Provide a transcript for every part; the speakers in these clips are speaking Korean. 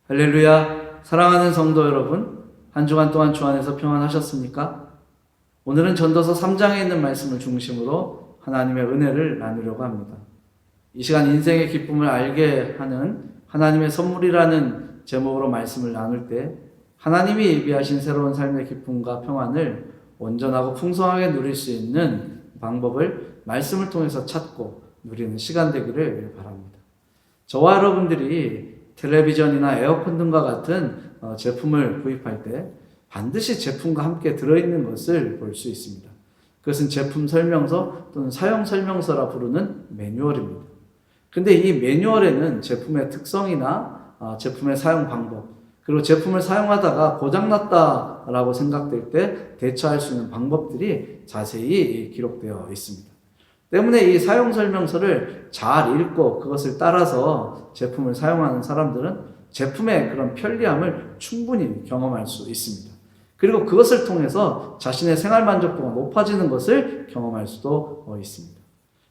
할렐루야. 사랑하는 성도 여러분, 한 주간 동안 주 안에서 평안하셨습니까? 오늘은 전도서 3장에 있는 말씀을 중심으로 하나님의 은혜를 나누려고 합니다. 이 시간 인생의 기쁨을 알게 하는 하나님의 선물이라는 제목으로 말씀을 나눌 때 하나님이 예비하신 새로운 삶의 기쁨과 평안을 온전하고 풍성하게 누릴 수 있는 방법을 말씀을 통해서 찾고 누리는 시간 되기를 바랍니다. 저와 여러분들이 텔레비전이나 에어컨 등과 같은 제품을 구입할 때 반드시 제품과 함께 들어있는 것을 볼 수 있습니다. 그것은 제품 설명서 또는 사용 설명서라 부르는 매뉴얼입니다. 근데 이 매뉴얼에는 제품의 특성이나 제품의 사용 방법, 그리고 제품을 사용하다가 고장났다라고 생각될 때 대처할 수 있는 방법들이 자세히 기록되어 있습니다. 때문에 이 사용 설명서를 잘 읽고 그것을 따라서 제품을 사용하는 사람들은 제품의 그런 편리함을 충분히 경험할 수 있습니다. 그리고 그것을 통해서 자신의 생활 만족도가 높아지는 것을 경험할 수도 있습니다.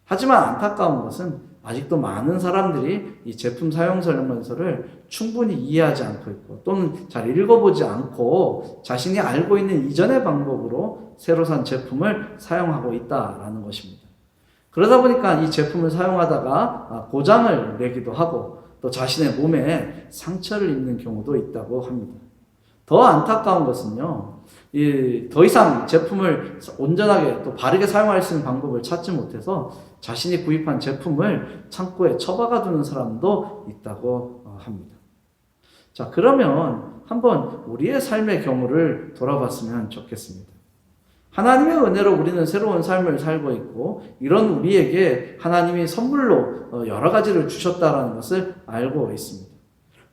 하지만 안타까운 것은 아직도 많은 사람들이 이 제품 사용 설명서를 충분히 이해하지 않고 있고 또는 잘 읽어보지 않고 자신이 알고 있는 이전의 방법으로 새로 산 제품을 사용하고 있다라는 것입니다. 그러다 보니까 이 제품을 사용하다가 고장을 내기도 하고 또 자신의 몸에 상처를 입는 경우도 있다고 합니다. 더 안타까운 것은요, 더 이상 제품을 온전하게 또 바르게 사용할 수 있는 방법을 찾지 못해서 자신이 구입한 제품을 창고에 처박아 두는 사람도 있다고 합니다. 자, 그러면 한번 우리의 삶의 경우를 돌아봤으면 좋겠습니다. 하나님의 은혜로 우리는 새로운 삶을 살고 있고 이런 우리에게 하나님이 선물로 여러 가지를 주셨다는 것을 알고 있습니다.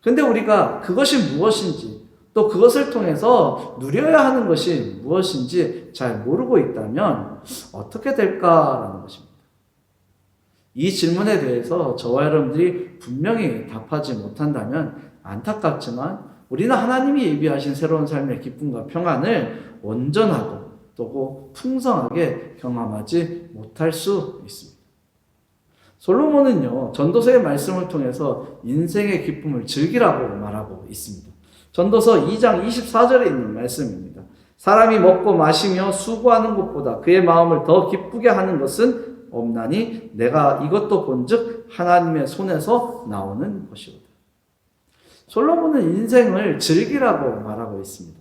근데 우리가 그것이 무엇인지 또 그것을 통해서 누려야 하는 것이 무엇인지 잘 모르고 있다면 어떻게 될까라는 것입니다. 이 질문에 대해서 저와 여러분들이 분명히 답하지 못한다면 안타깝지만 우리는 하나님이 예비하신 새로운 삶의 기쁨과 평안을 온전하고 또 풍성하게 경험하지 못할 수 있습니다. 솔로몬은요, 전도서의 말씀을 통해서 인생의 기쁨을 즐기라고 말하고 있습니다. 전도서 2장 24절에 있는 말씀입니다. 사람이 먹고 마시며 수고하는 것보다 그의 마음을 더 기쁘게 하는 것은 없나니 내가 이것도 본즉 하나님의 손에서 나오는 것이로다. 솔로몬은 인생을 즐기라고 말하고 있습니다.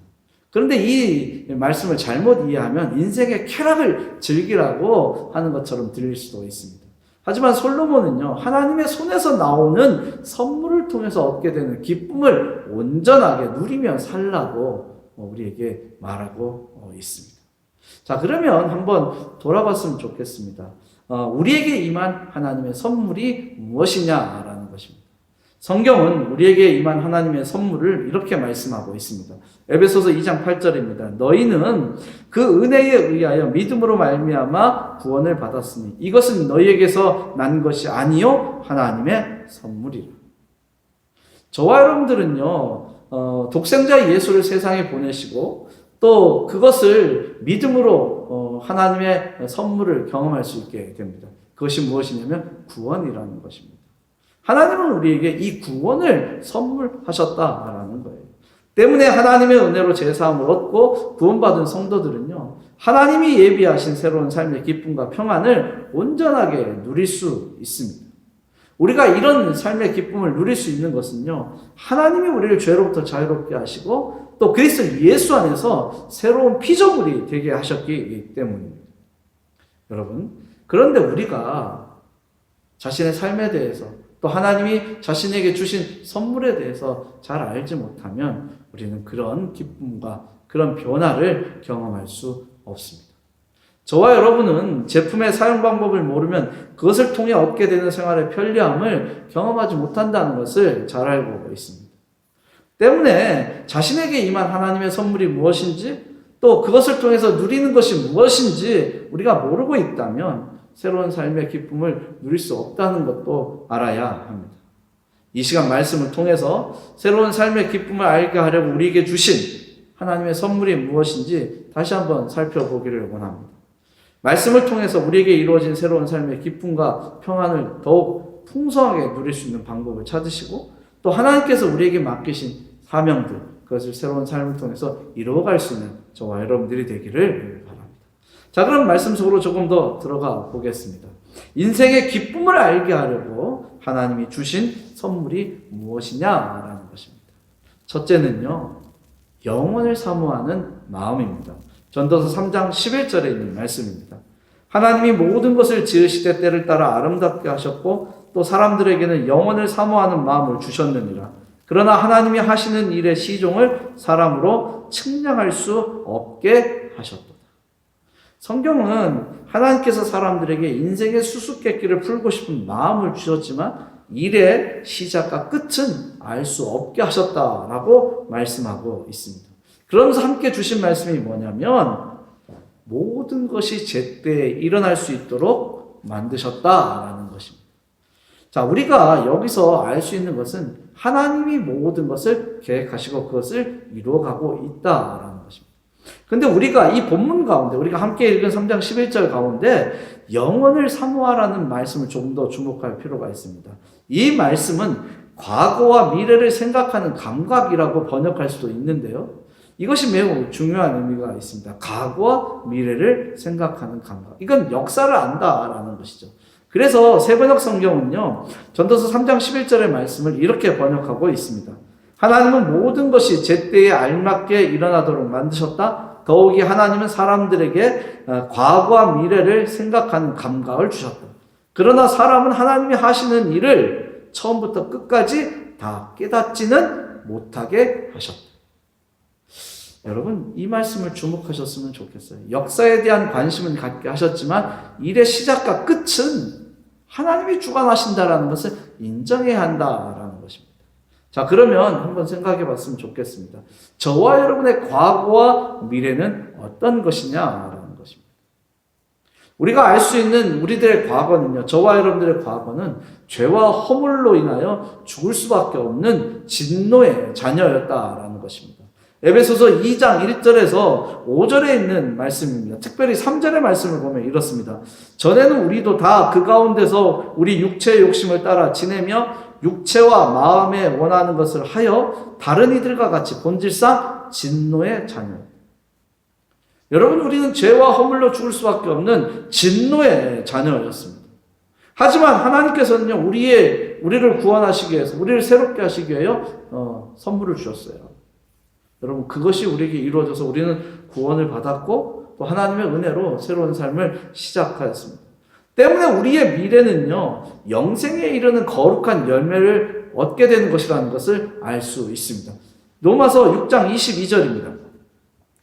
그런데 이 말씀을 잘못 이해하면 인생의 쾌락을 즐기라고 하는 것처럼 들릴 수도 있습니다. 하지만 솔로몬은요, 하나님의 손에서 나오는 선물을 통해서 얻게 되는 기쁨을 온전하게 누리며 살라고 우리에게 말하고 있습니다. 자, 그러면 한번 돌아봤으면 좋겠습니다. 우리에게 임한 하나님의 선물이 무엇이냐라는 것입니다. 성경은 우리에게 임한 하나님의 선물을 이렇게 말씀하고 있습니다. 에베소서 2장 8절입니다. 너희는 그 은혜에 의하여 믿음으로 말미암아 구원을 받았으니 이것은 너희에게서 난 것이 아니요 하나님의 선물이라. 저와 여러분들은요, 독생자 예수를 세상에 보내시고 또 그것을 믿음으로 하나님의 선물을 경험할 수 있게 됩니다. 그것이 무엇이냐면 구원이라는 것입니다. 하나님은 우리에게 이 구원을 선물하셨다라는 거예요. 때문에 하나님의 은혜로 제사함을 얻고 구원받은 성도들은요, 하나님이 예비하신 새로운 삶의 기쁨과 평안을 온전하게 누릴 수 있습니다. 우리가 이런 삶의 기쁨을 누릴 수 있는 것은요, 하나님이 우리를 죄로부터 자유롭게 하시고 또 그리스도 예수 안에서 새로운 피조물이 되게 하셨기 때문입니다. 여러분, 그런데 우리가 자신의 삶에 대해서 또 하나님이 자신에게 주신 선물에 대해서 잘 알지 못하면 우리는 그런 기쁨과 그런 변화를 경험할 수 없습니다. 저와 여러분은 제품의 사용 방법을 모르면 그것을 통해 얻게 되는 생활의 편리함을 경험하지 못한다는 것을 잘 알고 있습니다. 때문에 자신에게 임한 하나님의 선물이 무엇인지 또 그것을 통해서 누리는 것이 무엇인지 우리가 모르고 있다면 새로운 삶의 기쁨을 누릴 수 없다는 것도 알아야 합니다. 이 시간 말씀을 통해서 새로운 삶의 기쁨을 알게 하려고 우리에게 주신 하나님의 선물이 무엇인지 다시 한번 살펴보기를 원합니다. 말씀을 통해서 우리에게 이루어진 새로운 삶의 기쁨과 평안을 더욱 풍성하게 누릴 수 있는 방법을 찾으시고 또 하나님께서 우리에게 맡기신 사명들, 그것을 새로운 삶을 통해서 이루어갈 수 있는 저와 여러분들이 되기를 바랍니다. 자, 그럼 말씀 속으로 조금 더 들어가 보겠습니다. 인생의 기쁨을 알게 하려고 하나님이 주신 선물이 무엇이냐라는 것입니다. 첫째는요, 영원을 사모하는 마음입니다. 전도서 3장 11절에 있는 말씀입니다. 하나님이 모든 것을 지으시되 때를 따라 아름답게 하셨고 또 사람들에게는 영원을 사모하는 마음을 주셨느니라. 그러나 하나님이 하시는 일의 시종을 사람으로 측량할 수 없게 하셨도다. 성경은 하나님께서 사람들에게 인생의 수수께끼를 풀고 싶은 마음을 주셨지만 일의 시작과 끝은 알 수 없게 하셨다라고 말씀하고 있습니다. 그러면서 함께 주신 말씀이 뭐냐면 모든 것이 제때에 일어날 수 있도록 만드셨다라는 것입니다. 자, 우리가 여기서 알 수 있는 것은 하나님이 모든 것을 계획하시고 그것을 이루어가고 있다라는 것입니다. 근데 우리가 이 본문 가운데 우리가 함께 읽은 3장 11절 가운데 영원을 사모하라는 말씀을 조금 더 주목할 필요가 있습니다. 이 말씀은 과거와 미래를 생각하는 감각이라고 번역할 수도 있는데요. 이것이 매우 중요한 의미가 있습니다. 과거와 미래를 생각하는 감각. 이건 역사를 안다라는 것이죠. 그래서 새번역 성경은요, 전도서 3장 11절의 말씀을 이렇게 번역하고 있습니다. 하나님은 모든 것이 제때에 알맞게 일어나도록 만드셨다. 더욱이 하나님은 사람들에게 과거와 미래를 생각하는 감각을 주셨다. 그러나 사람은 하나님이 하시는 일을 처음부터 끝까지 다 깨닫지는 못하게 하셨다. 여러분, 이 말씀을 주목하셨으면 좋겠어요. 역사에 대한 관심은 갖게 하셨지만 일의 시작과 끝은 하나님이 주관하신다라는 것을 인정해야 한다라는 것입니다. 자, 그러면 한번 생각해 봤으면 좋겠습니다. 저와 여러분의 과거와 미래는 어떤 것이냐라는 것입니다. 우리가 알 수 있는 우리들의 과거는요, 저와 여러분들의 과거는 죄와 허물로 인하여 죽을 수밖에 없는 진노의 자녀였다라는 것입니다. 에베소서 2장 1절에서 5절에 있는 말씀입니다. 특별히 3절의 말씀을 보면 이렇습니다. 전에는 우리도 다 그 가운데서 우리 육체의 욕심을 따라 지내며 육체와 마음에 원하는 것을 하여 다른 이들과 같이 본질상 진노의 자녀. 여러분, 우리는 죄와 허물로 죽을 수밖에 없는 진노의 자녀였습니다. 하지만 하나님께서는요, 우리를 구원하시기 위해서, 우리를 새롭게 하시기 위하여 선물을 주셨어요. 여러분, 그것이 우리에게 이루어져서 우리는 구원을 받았고 또 하나님의 은혜로 새로운 삶을 시작하였습니다. 때문에 우리의 미래는요, 영생에 이르는 거룩한 열매를 얻게 되는 것이라는 것을 알 수 있습니다. 로마서 6장 22절입니다.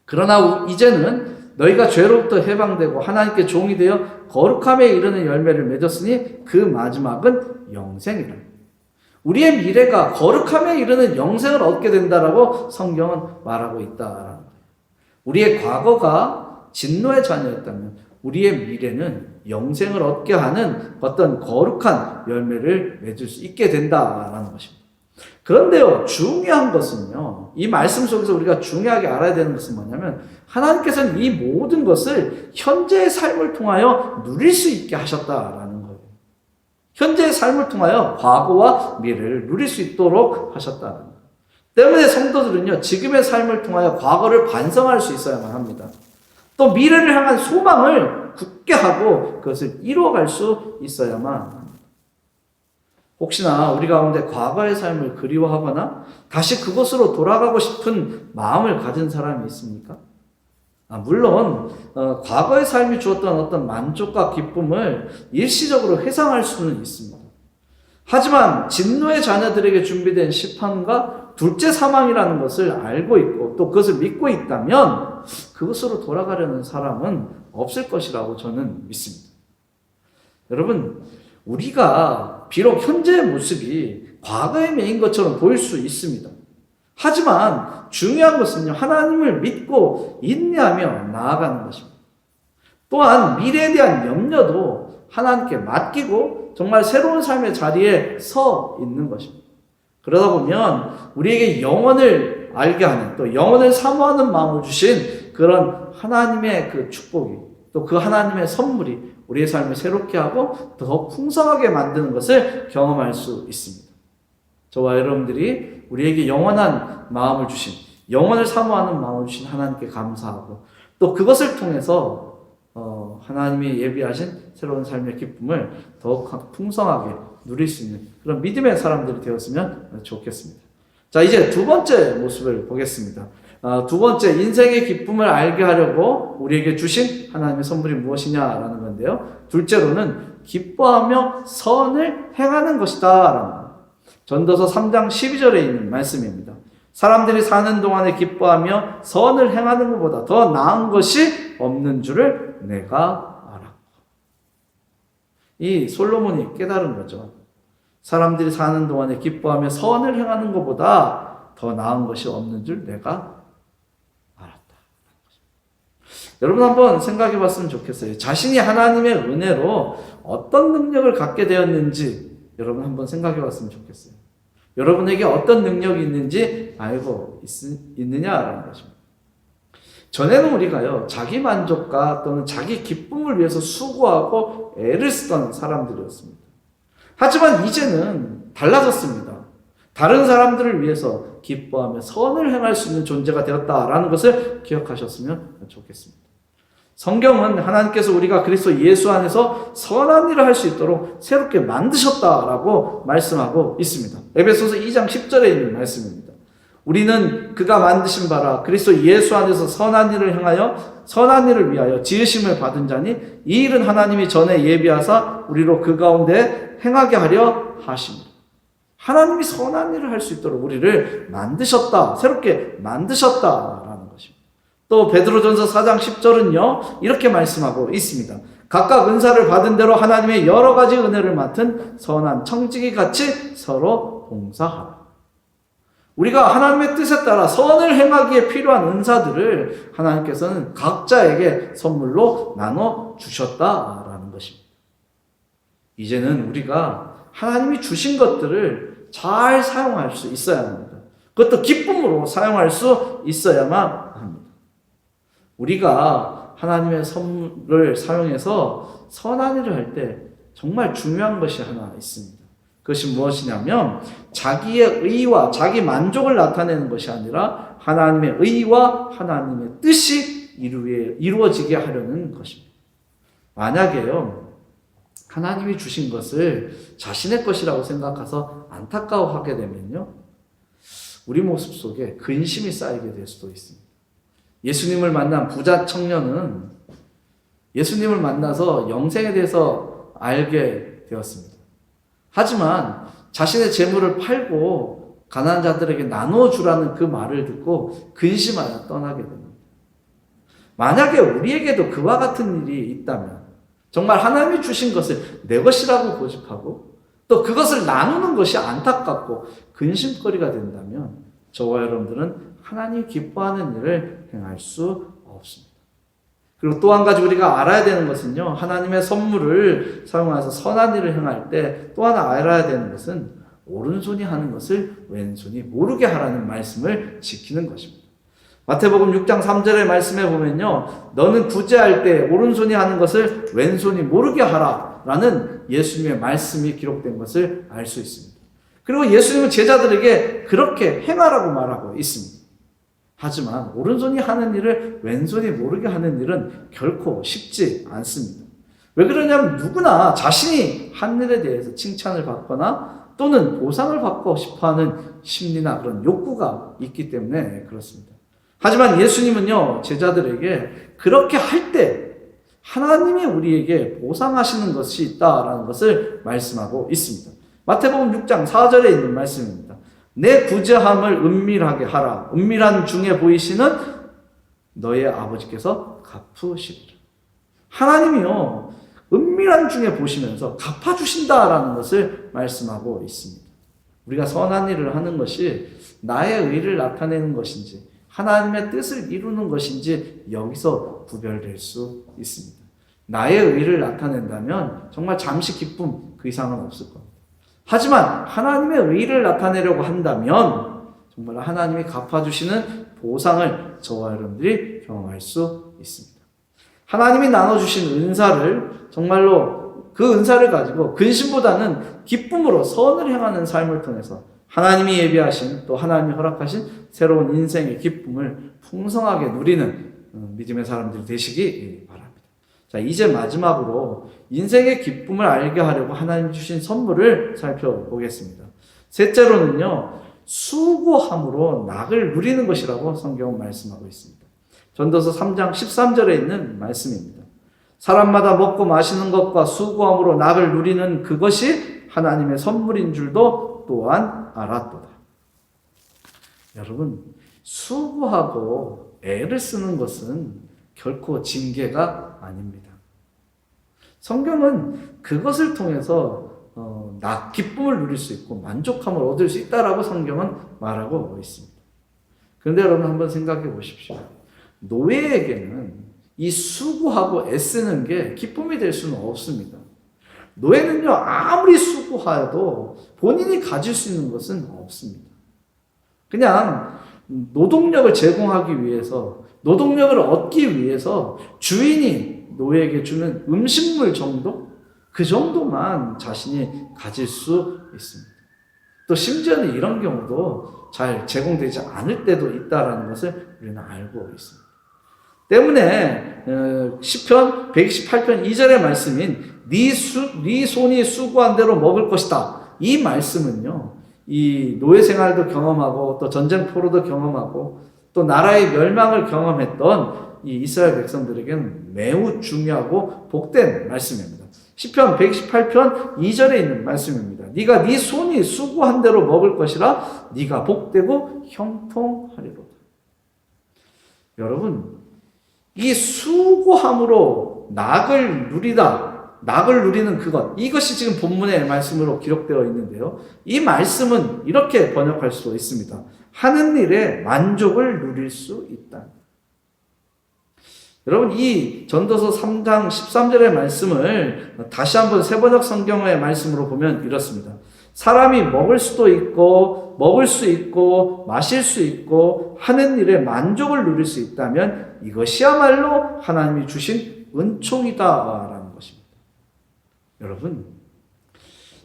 그러나 이제는 너희가 죄로부터 해방되고 하나님께 종이 되어 거룩함에 이르는 열매를 맺었으니 그 마지막은 영생이라. 우리의 미래가 거룩함에 이르는 영생을 얻게 된다라고 성경은 말하고 있다라는 거예요. 우리의 과거가 진노의 자녀였다면 우리의 미래는 영생을 얻게 하는 어떤 거룩한 열매를 맺을 수 있게 된다라는 것입니다. 그런데요, 중요한 것은요, 이 말씀 속에서 우리가 중요하게 알아야 되는 것은 뭐냐면 하나님께서는 이 모든 것을 현재의 삶을 통하여 누릴 수 있게 하셨다라는 거예요. 현재의 삶을 통하여 과거와 미래를 누릴 수 있도록 하셨다는 거예요. 때문에 성도들은요, 지금의 삶을 통하여 과거를 반성할 수 있어야만 합니다. 또 미래를 향한 소망을 굳게 하고 그것을 이루어갈 수 있어야만 합니다. 혹시나 우리 가운데 과거의 삶을 그리워하거나 다시 그곳으로 돌아가고 싶은 마음을 가진 사람이 있습니까? 물론 과거의 삶이 주었던 어떤 만족과 기쁨을 일시적으로 회상할 수는 있습니다. 하지만 진노의 자녀들에게 준비된 심판과 둘째 사망이라는 것을 알고 있고 또 그것을 믿고 있다면 그것으로 돌아가려는 사람은 없을 것이라고 저는 믿습니다. 여러분, 우리가 비록 현재의 모습이 과거의 메인 것처럼 보일 수 있습니다. 하지만 중요한 것은요, 하나님을 믿고 인내하며 나아가는 것입니다. 또한 미래에 대한 염려도 하나님께 맡기고 정말 새로운 삶의 자리에 서 있는 것입니다. 그러다 보면 우리에게 영원을 알게 하는, 또 영원을 사모하는 마음을 주신 그런 하나님의 그 축복이, 또 그 하나님의 선물이 우리의 삶을 새롭게 하고 더 풍성하게 만드는 것을 경험할 수 있습니다. 저와 여러분들이 우리에게 영원한 마음을 주신, 영원을 사모하는 마음을 주신 하나님께 감사하고, 또 그것을 통해서 하나님이 예비하신 새로운 삶의 기쁨을 더욱 풍성하게 누릴 수 있는 그런 믿음의 사람들이 되었으면 좋겠습니다. 자, 이제 두 번째 모습을 보겠습니다. 두 번째, 인생의 기쁨을 알게 하려고 우리에게 주신 하나님의 선물이 무엇이냐라는 건데요. 둘째로는 기뻐하며 선을 행하는 것이다 라는 전도서 3장 12절에 있는 말씀입니다. 사람들이 사는 동안에 기뻐하며 선을 행하는 것보다 더 나은 것이 없는 줄을 내가 알았고. 이 솔로몬이 깨달은 거죠. 사람들이 사는 동안에 기뻐하며 선을 행하는 것보다 더 나은 것이 없는 줄 내가 알았다. 여러분 한번 생각해 봤으면 좋겠어요. 자신이 하나님의 은혜로 어떤 능력을 갖게 되었는지 여러분 한번 생각해 봤으면 좋겠어요. 여러분에게 어떤 능력이 있는지 알고 있느냐라는 것입니다. 전에는 우리가요, 자기 만족과 또는 자기 기쁨을 위해서 수고하고 애를 쓰던 사람들이었습니다. 하지만 이제는 달라졌습니다. 다른 사람들을 위해서 기뻐하며 선을 행할 수 있는 존재가 되었다라는 것을 기억하셨으면 좋겠습니다. 성경은 하나님께서 우리가 그리스도 예수 안에서 선한 일을 할 수 있도록 새롭게 만드셨다라고 말씀하고 있습니다. 에베소서 2장 10절에 있는 말씀입니다. 우리는 그가 만드신 바라 그리스도 예수 안에서 선한 일을 행하여 선한 일을 위하여 지으심을 받은 자니 이 일은 하나님이 전에 예비하사 우리로 그 가운데 행하게 하려 하십니다. 하나님이 선한 일을 할 수 있도록 우리를 만드셨다, 새롭게 만드셨다라는 것입니다. 또 베드로전서 4장 10절은요 이렇게 말씀하고 있습니다. 각각 은사를 받은 대로 하나님의 여러 가지 은혜를 맡은 선한 청지기 같이 서로 봉사하라. 우리가 하나님의 뜻에 따라 선을 행하기에 필요한 은사들을 하나님께서는 각자에게 선물로 나눠 주셨다라는 것입니다. 이제는 우리가 하나님이 주신 것들을 잘 사용할 수 있어야 합니다. 그것도 기쁨으로 사용할 수 있어야만 합니다. 우리가 하나님의 선물을 사용해서 선한 일을 할 때 정말 중요한 것이 하나 있습니다. 그것이 무엇이냐면 자기의 의와 자기 만족을 나타내는 것이 아니라 하나님의 의와 하나님의 뜻이 이루어지게 하려는 것입니다. 만약에요, 하나님이 주신 것을 자신의 것이라고 생각해서 안타까워하게 되면요, 우리 모습 속에 근심이 쌓이게 될 수도 있습니다. 예수님을 만난 부자 청년은 예수님을 만나서 영생에 대해서 알게 되었습니다. 하지만 자신의 재물을 팔고 가난한 자들에게 나누어 주라는 그 말을 듣고 근심하여 떠나게 됩니다. 만약에 우리에게도 그와 같은 일이 있다면 정말 하나님이 주신 것을 내 것이라고 고집하고 또 그것을 나누는 것이 안타깝고 근심거리가 된다면 저와 여러분들은 하나님이 기뻐하는 일을 행할 수 없습니다. 그리고 또 한 가지 우리가 알아야 되는 것은요, 하나님의 선물을 사용해서 선한 일을 행할 때 또 하나 알아야 되는 것은 오른손이 하는 것을 왼손이 모르게 하라는 말씀을 지키는 것입니다. 마태복음 6장 3절의 말씀에 보면요, 너는 구제할 때 오른손이 하는 것을 왼손이 모르게 하라 라는 예수님의 말씀이 기록된 것을 알 수 있습니다. 그리고 예수님은 제자들에게 그렇게 행하라고 말하고 있습니다. 하지만 오른손이 하는 일을 왼손이 모르게 하는 일은 결코 쉽지 않습니다. 왜 그러냐면 누구나 자신이 한 일에 대해서 칭찬을 받거나 또는 보상을 받고 싶어하는 심리나 그런 욕구가 있기 때문에 그렇습니다. 하지만 예수님은요, 제자들에게 그렇게 할 때 하나님이 우리에게 보상하시는 것이 있다라는 것을 말씀하고 있습니다. 마태복음 6장 4절에 있는 말씀입니다. 내 구제함을 은밀하게 하라. 은밀한 중에 보이시는 너의 아버지께서 갚으시리라. 하나님이요, 은밀한 중에 보시면서 갚아주신다라는 것을 말씀하고 있습니다. 우리가 선한 일을 하는 것이 나의 의를 나타내는 것인지 하나님의 뜻을 이루는 것인지 여기서 구별될 수 있습니다. 나의 의를 나타낸다면 정말 잠시 기쁨 그 이상은 없을 겁니다. 하지만 하나님의 의를 나타내려고 한다면 정말 하나님이 갚아주시는 보상을 저와 여러분들이 경험할 수 있습니다. 하나님이 나눠주신 은사를 정말로 그 은사를 가지고 근심보다는 기쁨으로 선을 행하는 삶을 통해서 하나님이 예비하신 또 하나님이 허락하신 새로운 인생의 기쁨을 풍성하게 누리는 믿음의 사람들이 되시기 바랍니다. 자, 이제 마지막으로 인생의 기쁨을 알게 하려고 하나님 주신 선물을 살펴보겠습니다. 셋째로는요, 수고함으로 낙을 누리는 것이라고 성경은 말씀하고 있습니다. 전도서 3장 13절에 있는 말씀입니다. 사람마다 먹고 마시는 것과 수고함으로 낙을 누리는 그것이 하나님의 선물인 줄도 또한 알았도다. 여러분, 수고하고 애를 쓰는 것은 결코 징계가 아닙니다. 성경은 그것을 통해서 기쁨을 누릴 수 있고 만족함을 얻을 수 있다라고 성경은 말하고 있습니다. 그런데 여러분 한번 생각해 보십시오. 노예에게는 이 수고하고 애쓰는 게 기쁨이 될 수는 없습니다. 노예는요, 아무리 수고하여도 본인이 가질 수 있는 것은 없습니다. 그냥 노동력을 제공하기 위해서, 노동력을 얻기 위해서 주인이 노예에게 주는 음식물 정도? 그 정도만 자신이 가질 수 있습니다. 또 심지어는 이런 경우도 잘 제공되지 않을 때도 있다는 것을 우리는 알고 있습니다. 때문에 시편 128편 2절의 말씀인 네 손이 수고한 대로 먹을 것이다. 이 말씀은요, 이 노예 생활도 경험하고 또 전쟁 포로도 경험하고 또 나라의 멸망을 경험했던 이 이스라엘 백성들에게는 매우 중요하고 복된 말씀입니다. 시편 128편 2절에 있는 말씀입니다. 네가 네 손이 수고한 대로 먹을 것이라 네가 복되고 형통하리로다. 여러분, 이 수고함으로 낙을 누리는 그것, 이것이 지금 본문의 말씀으로 기록되어 있는데요. 이 말씀은 이렇게 번역할 수 있습니다. 하는 일에 만족을 누릴 수 있다. 여러분, 이 전도서 3장 13절의 말씀을 다시 한번 새번역 성경의 말씀으로 보면 이렇습니다. 사람이 먹을 수 있고 마실 수 있고 하는 일에 만족을 누릴 수 있다면 이것이야말로 하나님이 주신 은총이다라는 것입니다. 여러분,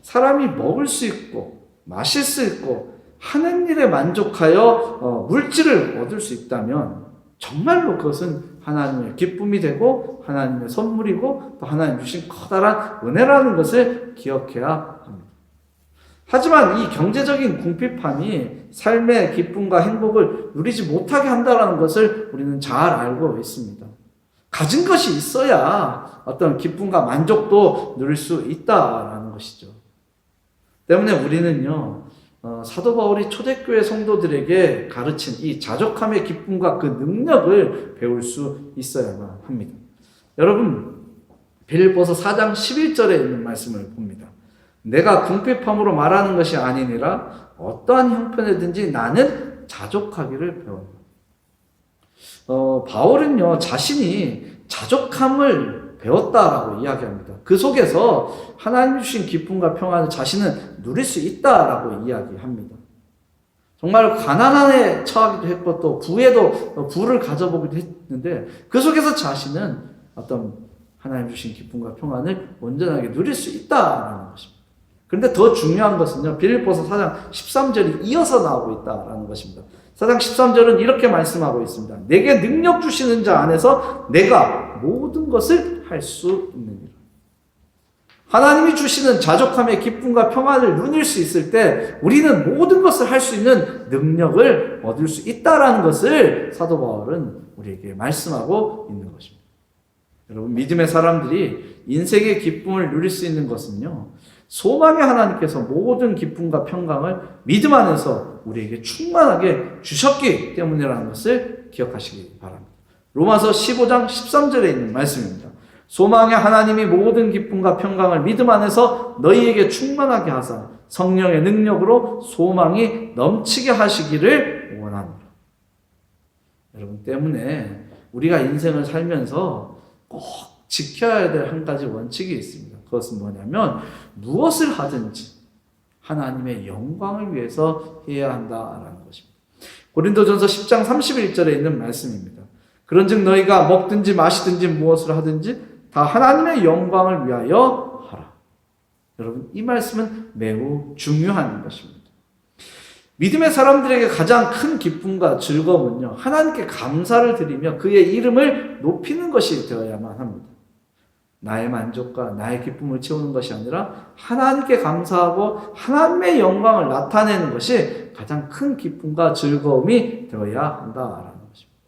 사람이 먹을 수 있고 마실 수 있고 하는 일에 만족하여 물질을 얻을 수 있다면 정말로 그것은 하나님의 기쁨이 되고 하나님의 선물이고 또 하나님 주신 커다란 은혜라는 것을 기억해야 합니다. 하지만 이 경제적인 궁핍함이 삶의 기쁨과 행복을 누리지 못하게 한다는 것을 우리는 잘 알고 있습니다. 가진 것이 있어야 어떤 기쁨과 만족도 누릴 수 있다라는 것이죠. 때문에 우리는요, 사도 바울이 초대교회 성도들에게 가르친 이 자족함의 기쁨과 그 능력을 배울 수 있어야만 합니다. 여러분, 빌립보서 4장 11절에 있는 말씀을 봅니다. 내가 궁핍함으로 말하는 것이 아니니라 어떠한 형편이든지 나는 자족하기를 배웠다. 바울은요, 자신이 자족함을 배웠다라고 이야기합니다. 그 속에서 하나님 주신 기쁨과 평안을 자신은 누릴 수 있다라고 이야기합니다. 정말 가난함에 처하기도 했고 또 부에도 부를 가져보기도 했는데 그 속에서 자신은 어떤 하나님 주신 기쁨과 평안을 온전하게 누릴 수 있다라는 것입니다. 그런데 더 중요한 것은요, 빌립보서 4장 13절이 이어서 나오고 있다라는 것입니다. 4장 13절은 이렇게 말씀하고 있습니다. 내게 능력 주시는 자 안에서 내가 모든 것을 할 수 있느니라. 하나님이 주시는 자족함의 기쁨과 평안을 누릴 수 있을 때 우리는 모든 것을 할 수 있는 능력을 얻을 수 있다라는 것을 사도 바울은 우리에게 말씀하고 있는 것입니다. 여러분, 믿음의 사람들이 인생의 기쁨을 누릴 수 있는 것은요, 소망의 하나님께서 모든 기쁨과 평강을 믿음 안에서 우리에게 충만하게 주셨기 때문이라는 것을 기억하시기 바랍니다. 로마서 15장 13절에 있는 말씀입니다. 소망의 하나님이 모든 기쁨과 평강을 믿음 안에서 너희에게 충만하게 하사 성령의 능력으로 소망이 넘치게 하시기를 원합니다. 여러분, 때문에 우리가 인생을 살면서 꼭 지켜야 될 한 가지 원칙이 있습니다. 그것은 뭐냐면 무엇을 하든지 하나님의 영광을 위해서 해야 한다라는 것입니다. 고린도전서 10장 31절에 있는 말씀입니다. 그런즉 너희가 먹든지 마시든지 무엇을 하든지 다 하나님의 영광을 위하여 하라. 여러분, 이 말씀은 매우 중요한 것입니다. 믿음의 사람들에게 가장 큰 기쁨과 즐거움은요, 하나님께 감사를 드리며 그의 이름을 높이는 것이 되어야만 합니다. 나의 만족과 나의 기쁨을 채우는 것이 아니라 하나님께 감사하고 하나님의 영광을 나타내는 것이 가장 큰 기쁨과 즐거움이 되어야 한다라는 것입니다.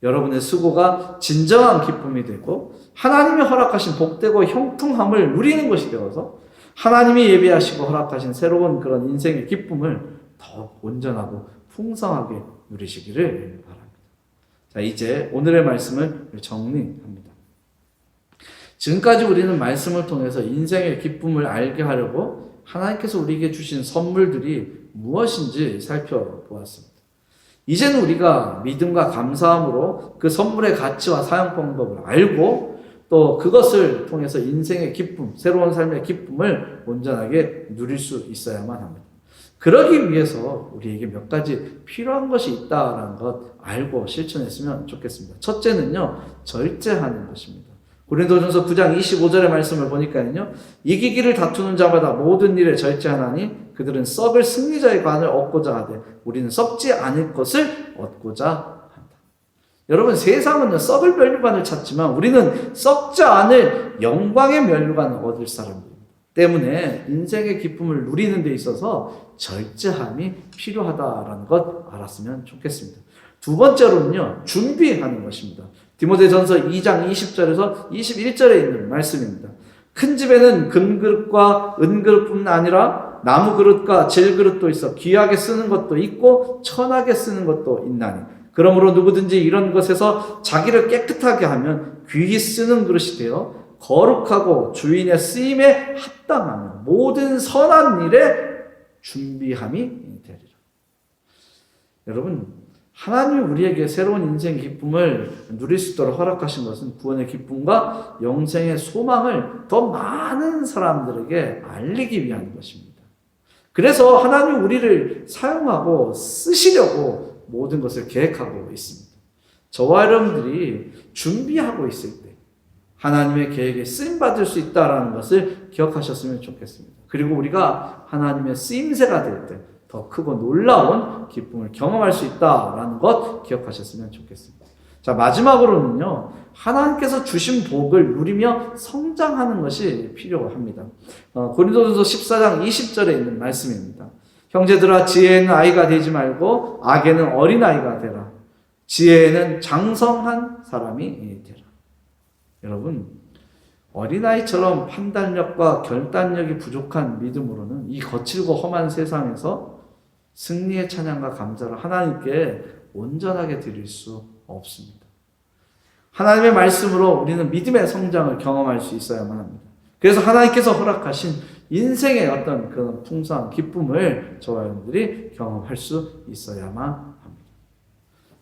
여러분의 수고가 진정한 기쁨이 되고 하나님이 허락하신 복되고 형통함을 누리는 것이 되어서 하나님이 예비하시고 허락하신 새로운 그런 인생의 기쁨을 더욱 온전하고 풍성하게 누리시기를 바랍니다. 자, 이제 오늘의 말씀을 정리합니다. 지금까지 우리는 말씀을 통해서 인생의 기쁨을 알게 하려고 하나님께서 우리에게 주신 선물들이 무엇인지 살펴보았습니다. 이제는 우리가 믿음과 감사함으로 그 선물의 가치와 사용 방법을 알고 또 그것을 통해서 인생의 기쁨, 새로운 삶의 기쁨을 온전하게 누릴 수 있어야만 합니다. 그러기 위해서 우리에게 몇 가지 필요한 것이 있다는 것 알고 실천했으면 좋겠습니다. 첫째는요, 절제하는 것입니다. 고린도전서 9장 25절의 말씀을 보니까요, 이기기를 다투는 자마다 모든 일에 절제하나니 그들은 썩을 승리자의 관을 얻고자 하되 우리는 썩지 않을 것을 얻고자 한다. 여러분, 세상은요 썩을 면류관을 찾지만 우리는 썩지 않을 영광의 면류관을 얻을 사람입니다. 때문에 인생의 기쁨을 누리는 데 있어서 절제함이 필요하다라는 것 알았으면 좋겠습니다. 두 번째로는요, 준비하는 것입니다. 디모데전서 2장 20절에서 21절에 있는 말씀입니다. 큰 집에는 금그릇과 은그릇뿐 아니라 나무그릇과 질그릇도 있어 귀하게 쓰는 것도 있고 천하게 쓰는 것도 있나니 그러므로 누구든지 이런 것에서 자기를 깨끗하게 하면 귀히 쓰는 그릇이 되어 거룩하고 주인의 쓰임에 합당하며 모든 선한 일에 준비함이 되리라. 여러분, 하나님이 우리에게 새로운 인생 기쁨을 누릴 수 있도록 허락하신 것은 구원의 기쁨과 영생의 소망을 더 많은 사람들에게 알리기 위한 것입니다. 그래서 하나님이 우리를 사용하고 쓰시려고 모든 것을 계획하고 있습니다. 저와 여러분들이 준비하고 있을 때 하나님의 계획에 쓰임받을 수 있다는 것을 기억하셨으면 좋겠습니다. 그리고 우리가 하나님의 쓰임새가 될 때 더 크고 놀라운 기쁨을 경험할 수 있다는 것 기억하셨으면 좋겠습니다. 자, 마지막으로는요, 하나님께서 주신 복을 누리며 성장하는 것이 필요합니다. 고린도전서 14장 20절에 있는 말씀입니다. 형제들아, 지혜에는 아이가 되지 말고 악에는 어린아이가 되라. 지혜에는 장성한 사람이 되라. 여러분, 어린아이처럼 판단력과 결단력이 부족한 믿음으로는 이 거칠고 험한 세상에서 승리의 찬양과 감사를 하나님께 온전하게 드릴 수 없습니다. 하나님의 말씀으로 우리는 믿음의 성장을 경험할 수 있어야만 합니다. 그래서 하나님께서 허락하신 인생의 어떤 그런 풍성한 기쁨을 저와 여러분들이 경험할 수 있어야만 합니다.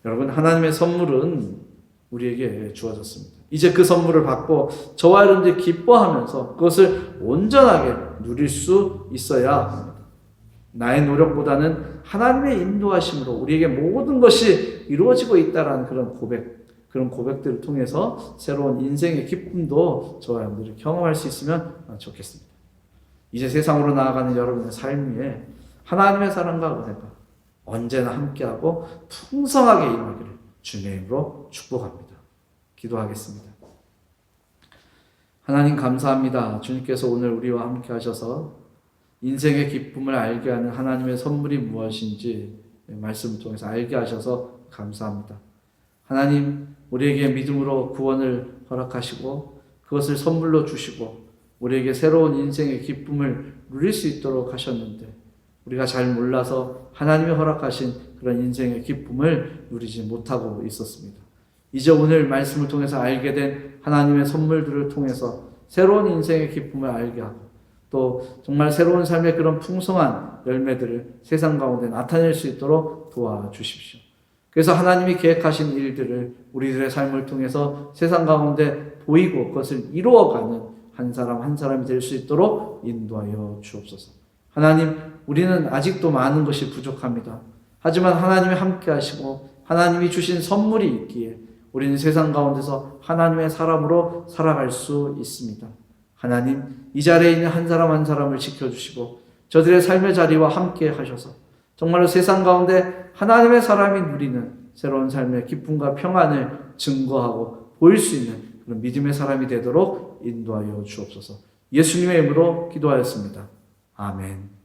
여러분, 하나님의 선물은 우리에게 주어졌습니다. 이제 그 선물을 받고 저와 여러분들이 기뻐하면서 그것을 온전하게 누릴 수 있어야 합니다. 나의 노력보다는 하나님의 인도하심으로 우리에게 모든 것이 이루어지고 있다는 그런 고백들을 통해서 새로운 인생의 기쁨도 저와 여러분들이 경험할 수 있으면 좋겠습니다. 이제 세상으로 나아가는 여러분의 삶 위에 하나님의 사랑과 은혜가 언제나 함께하고 풍성하게 임하기를 주님의 이름으로 축복합니다. 기도하겠습니다. 하나님 감사합니다. 주님께서 오늘 우리와 함께 하셔서 인생의 기쁨을 알게 하는 하나님의 선물이 무엇인지 말씀을 통해서 알게 하셔서 감사합니다. 하나님, 우리에게 믿음으로 구원을 허락하시고 그것을 선물로 주시고 우리에게 새로운 인생의 기쁨을 누릴 수 있도록 하셨는데 우리가 잘 몰라서 하나님이 허락하신 그런 인생의 기쁨을 누리지 못하고 있었습니다. 이제 오늘 말씀을 통해서 알게 된 하나님의 선물들을 통해서 새로운 인생의 기쁨을 알게 하고 또 정말 새로운 삶의 그런 풍성한 열매들을 세상 가운데 나타낼 수 있도록 도와주십시오. 그래서 하나님이 계획하신 일들을 우리들의 삶을 통해서 세상 가운데 보이고 그것을 이루어가는 한 사람 한 사람이 될 수 있도록 인도하여 주옵소서. 하나님, 우리는 아직도 많은 것이 부족합니다. 하지만 하나님이 함께 하시고 하나님이 주신 선물이 있기에 우리는 세상 가운데서 하나님의 사람으로 살아갈 수 있습니다. 하나님, 이 자리에 있는 한 사람 한 사람을 지켜주시고 저들의 삶의 자리와 함께 하셔서 정말로 세상 가운데 하나님의 사람이 누리는 새로운 삶의 기쁨과 평안을 증거하고 보일 수 있는 그런 믿음의 사람이 되도록 인도하여 주옵소서. 예수님의 이름으로 기도하였습니다. 아멘.